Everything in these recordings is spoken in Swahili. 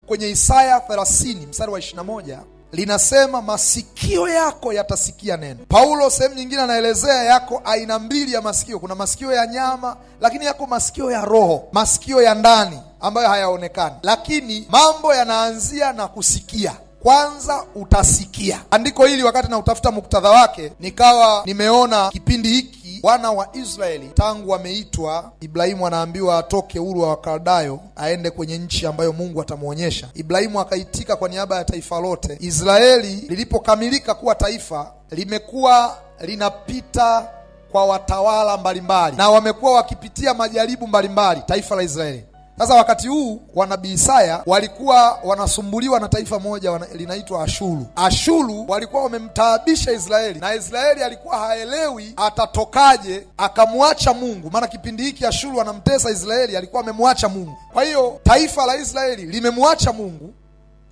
kwenye Isaya 30 mstari wa 21 linasema masikio yako yatasikia neno. Paulo sehemu nyingine anaelezea yako aina mbili ya masikio. Kuna masikio ya nyama, lakini yako masikio ya roho, masikio ya ndani ambayo hayaonekani. Lakini mambo yanaanzia na kusikia. Kwanza utasikia. Andiko hili wakati na utafuta muktadha wake, nikawa nimeona kipindi hiki wana wa Israeli tangu wameitwa, Ibrahimu anaambiwa atoke Uru wa Wakaldayo aende kwenye nchi ambayo Mungu atamuonyesha. Ibrahimu akaitika kwa niaba ya taifa lote. Israeli lilipokamilika kuwa taifa, limekuwa linapita kwa watawala mbalimbali na wamekuwa wakipitia majaribu mbalimbali, taifa la Israeli. Sasa wakati huu wanabii Isaya walikuwa wanasumbuliwa na taifa moja linaitwa Ashuru. Ashuru walikuwa wamemtaabisha Israeli, na Israeli alikuwa haelewi atatokaje akamwacha Mungu. Maana kipindi hiki Ashuru anamtesa Israeli, alikuwa amemwacha Mungu. Kwa hiyo taifa la Israeli limemwacha Mungu,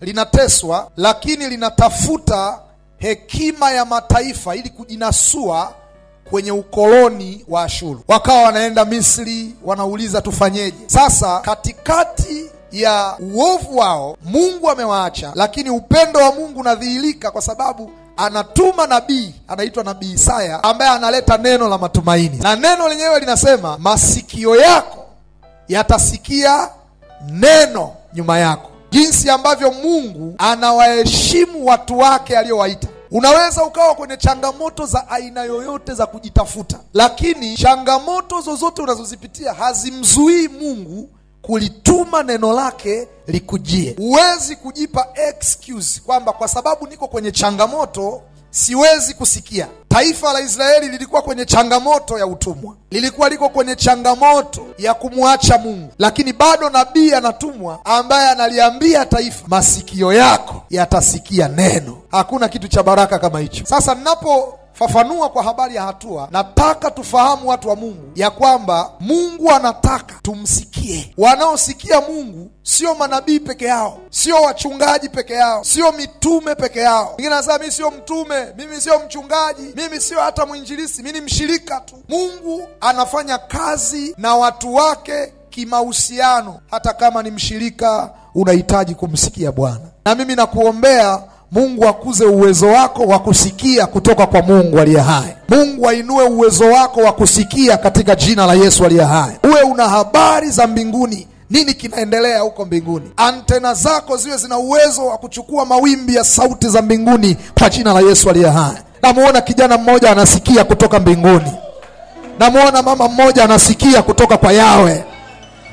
linateswa, lakini linatafuta hekima ya mataifa ili kujinasua kwenye ukoloni wa Ashuru. Wakawa wanaenda Misri, wanauliza tufanyeje? Sasa katikati ya uovu wao Mungu amewaacha, lakini upendo wa Mungu unadhihirika kwa sababu anatuma nabii anaitwa nabii Isaya ambaye analeta neno la matumaini. Na neno lenyewe linasema masikio yako yatasikia neno nyuma yako. Jinsi ambavyo Mungu anawaheshimu watu wake aliowaita. Unaweza ukawa kwenye changamoto za aina yoyote za kujitafuta, lakini changamoto zozote unazozipitia hazimzuii Mungu kulituma neno lake likujie. Huwezi kujipa excuse kwamba kwa sababu niko kwenye changamoto siwezi kusikia. Taifa la Israeli lilikuwa kwenye changamoto ya utumwa, lilikuwa liko kwenye changamoto ya kumwacha Mungu, lakini bado nabii anatumwa ambaye analiambia taifa masikio yako yatasikia neno. Hakuna kitu cha baraka kama hicho. Sasa ninapofafanua kwa habari ya hatua, nataka tufahamu watu wa Mungu ya kwamba Mungu anataka tumsikie. Wanaosikia Mungu sio manabii peke yao, sio wachungaji peke yao, sio mitume peke yao. Mwingine anasema mimi sio mtume, mimi sio mchungaji, mimi sio hata mwinjilisti, mimi ni mshirika tu. Mungu anafanya kazi na watu wake kimahusiano. Hata kama ni mshirika, unahitaji kumsikia Bwana. Na mimi nakuombea Mungu akuze uwezo wako wa kusikia kutoka kwa Mungu aliye hai. Mungu ainue uwezo wako wa kusikia katika jina la Yesu aliye hai. Uwe una habari za mbinguni, nini kinaendelea huko mbinguni. Antena zako ziwe zina uwezo wa kuchukua mawimbi ya sauti za mbinguni kwa jina la Yesu aliye hai. Namuona kijana mmoja anasikia kutoka mbinguni. Namuona mama mmoja anasikia kutoka kwa Yawe.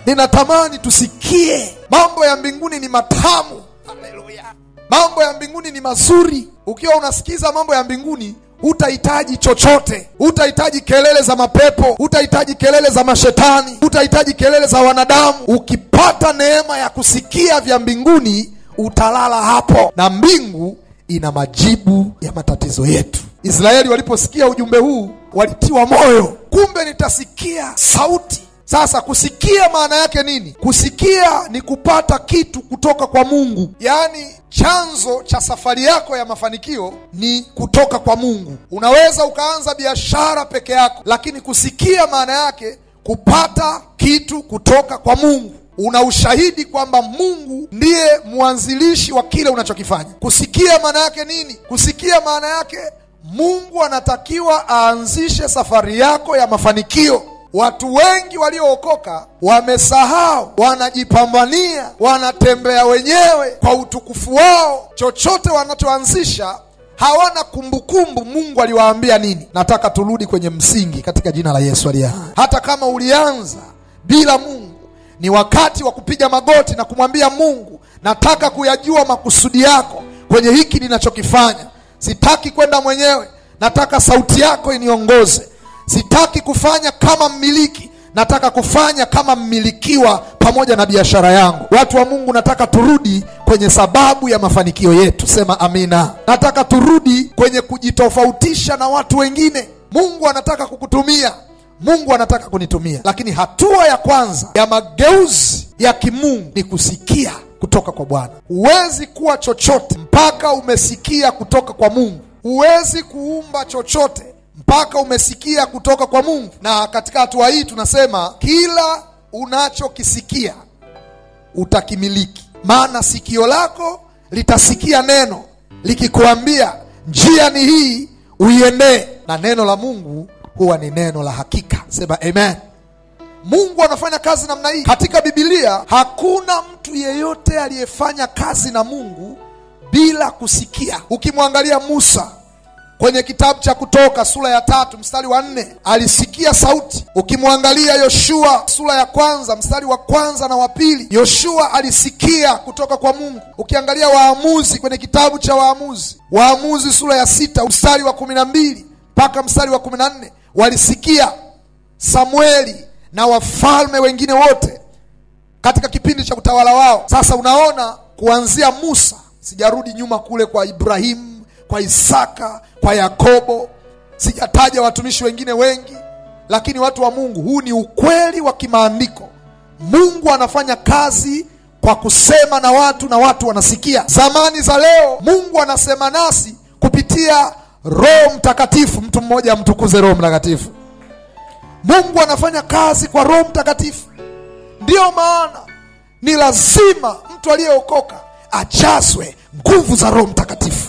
Ninatamani tusikie. Mambo ya mbinguni ni matamu. Haleluya. Mambo ya mbinguni ni mazuri. Ukiwa unasikiza mambo ya mbinguni, hutahitaji chochote. Hutahitaji kelele za mapepo, hutahitaji kelele za mashetani, hutahitaji kelele za wanadamu. Ukipata neema ya kusikia vya mbinguni, utalala hapo, na mbingu ina majibu ya matatizo yetu. Israeli waliposikia ujumbe huu walitiwa moyo. Kumbe nitasikia sauti. Sasa kusikia maana yake nini? Kusikia ni kupata kitu kutoka kwa Mungu. Yaani chanzo cha safari yako ya mafanikio ni kutoka kwa Mungu. Unaweza ukaanza biashara peke yako, lakini kusikia maana yake kupata kitu kutoka kwa Mungu. Una ushahidi kwamba Mungu ndiye mwanzilishi wa kile unachokifanya. Kusikia maana yake nini? Kusikia maana yake Mungu anatakiwa aanzishe safari yako ya mafanikio. Watu wengi waliookoka wamesahau, wanajipambania, wanatembea wenyewe kwa utukufu wao. Chochote wanachoanzisha hawana kumbukumbu Mungu aliwaambia nini. Nataka turudi kwenye msingi katika jina la Yesu aliye hai. Hata kama ulianza bila Mungu, ni wakati wa kupiga magoti na kumwambia Mungu, nataka kuyajua makusudi yako kwenye hiki ninachokifanya. Sitaki kwenda mwenyewe, nataka sauti yako iniongoze. Sitaki kufanya kama mmiliki, nataka kufanya kama mmilikiwa pamoja na biashara yangu. Watu wa Mungu, nataka turudi kwenye sababu ya mafanikio yetu. Sema amina. Nataka turudi kwenye kujitofautisha na watu wengine. Mungu anataka kukutumia, Mungu anataka kunitumia, lakini hatua ya kwanza ya mageuzi ya kimungu ni kusikia kutoka kwa Bwana. Huwezi kuwa chochote mpaka umesikia kutoka kwa Mungu. Huwezi kuumba chochote mpaka umesikia kutoka kwa Mungu. Na katika hatua hii tunasema kila unachokisikia utakimiliki. maana sikio lako litasikia neno likikuambia njia ni hii, uiendee. Na neno la Mungu huwa ni neno la hakika. Sema amen. Mungu anafanya kazi namna hii. Katika Biblia hakuna mtu yeyote aliyefanya kazi na Mungu bila kusikia. Ukimwangalia Musa kwenye kitabu cha Kutoka sura ya 3 mstari wa 4, alisikia sauti. Ukimwangalia Yoshua sura ya 1 mstari wa 1 na wa 2, Yoshua alisikia kutoka kwa Mungu. Ukiangalia Waamuzi kwenye kitabu cha Waamuzi sura ya 6 mstari wa 12 mpaka mstari wa 14, walisikia. Samueli na wafalme wengine wote katika kipindi cha utawala wao. Sasa unaona, kuanzia Musa, sijarudi nyuma kule kwa Ibrahimu, kwa Isaka, kwa Yakobo, sijataja watumishi wengine wengi, lakini watu wa Mungu, huu ni ukweli wa kimaandiko. Mungu anafanya kazi kwa kusema na watu, na watu wanasikia. Zamani za leo Mungu anasema nasi kupitia Roho Mtakatifu. Mtu mmoja amtukuze Roho Mtakatifu. Mungu anafanya kazi kwa Roho Mtakatifu. Ndiyo maana ni lazima mtu aliyeokoka ajazwe nguvu za Roho Mtakatifu.